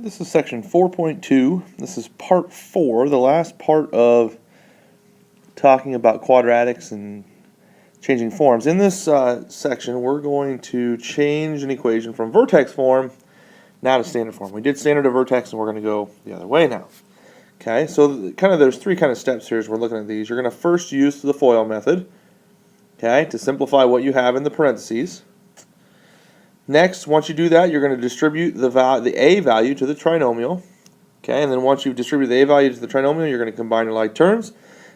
This is section 4.2. This is part 4, the last part of talking about quadratics and changing forms. In this section, we're going to change an equation from vertex form now to standard form. We did standard to vertex, and we're going to go the other way now. Okay, so there's three steps here as we're looking at these. You're going to first use the FOIL method, okay, to simplify what you have in the parentheses. Next, once you do that, you're going to distribute the a value to the trinomial. Okay, and then once you've distributed the a value to the trinomial, you're going to combine your like terms,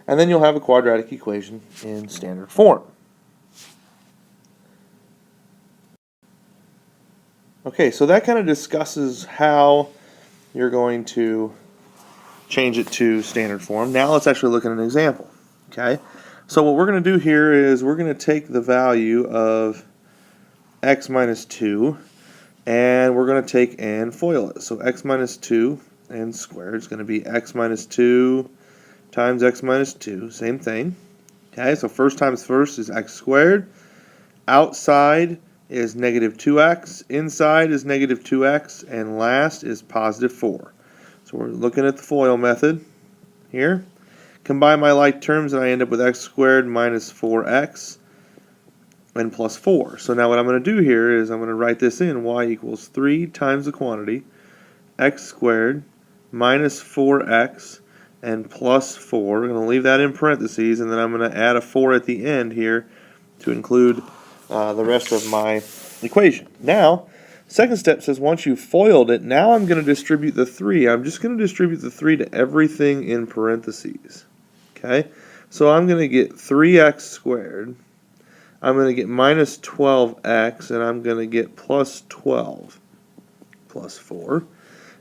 and then you'll have a quadratic equation in standard form. Okay, so that kind of discusses how you're going to change it to standard form. Now let's actually look at an example. Okay, so what we're going to do here is we're going to take the value of x minus 2, and we're going to take and FOIL it. So x minus 2 and squared is going to be x minus 2 times x minus 2, same thing. Okay, so first times first is x squared. Outside is negative 2x, inside is negative 2x, and last is positive 4. So we're looking at the FOIL method here. Combine my like terms, and I end up with x squared minus 4x and plus 4. So now what I'm going to do here is I'm going to write this in. Y equals 3 times the quantity x squared minus 4x and plus 4. We're going to leave that in parentheses, and then I'm going to add a 4 at the end here to include the rest of my equation. Now, second step says once you've FOILed it, now I'm going to distribute the 3. I'm just going to distribute the 3 to everything in parentheses. Okay, so I'm going to get 3x squared. I'm going to get minus 12x, and I'm going to get plus 12 plus 4.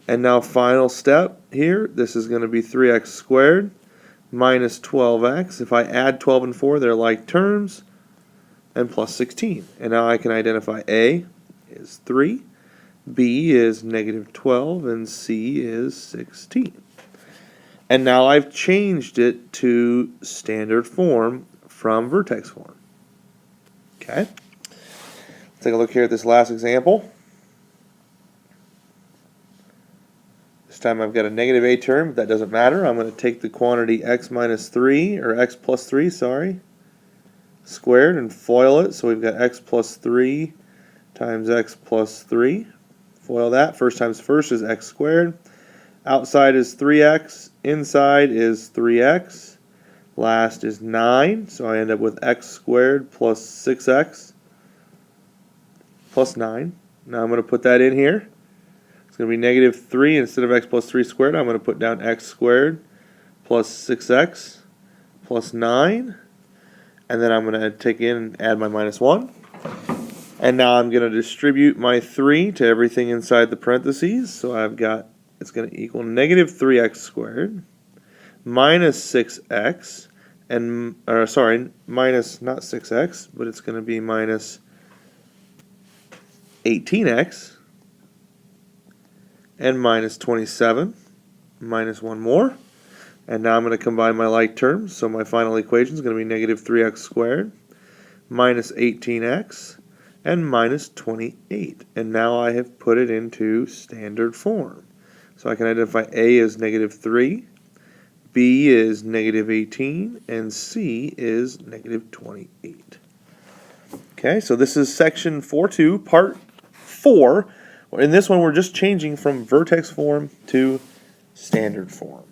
And now final step here, this is going to be 3x squared minus 12x. If I add 12 and 4, they're like terms, and plus 16. And now I can identify A is 3, B is negative 12, and C is 16. And now I've changed it to standard form from vertex form. Okay, let's take a look here at this last example. This time I've got a negative a term, but that doesn't matter. I'm going to take the quantity x minus 3, or x plus 3, sorry, squared, and FOIL it. So we've got x plus 3 times x plus 3. FOIL that. First times first is x squared. Outside is 3x. Inside is 3x. Last is 9, so I end up with x squared plus 6x plus 9. Now I'm going to put that in here. It's going to be negative 3 instead of x plus 3 squared. I'm going to put down x squared plus 6x plus 9. And then I'm going to take in and add my minus 1. And now I'm going to distribute my 3 to everything inside the parentheses. So I've got, it's going to equal negative 3x squared minus 6x, and minus not 6x, but it's going to be minus 18x, and minus 27, minus 1 more. And now I'm going to combine my like terms, so my final equation is going to be negative 3x squared minus 18x and minus 28. And now I have put it into standard form. So I can identify A as negative 3, B is negative 18, and C is negative 28. Okay, so this is section 4.2, part 4. In this one, we're just changing from vertex form to standard form.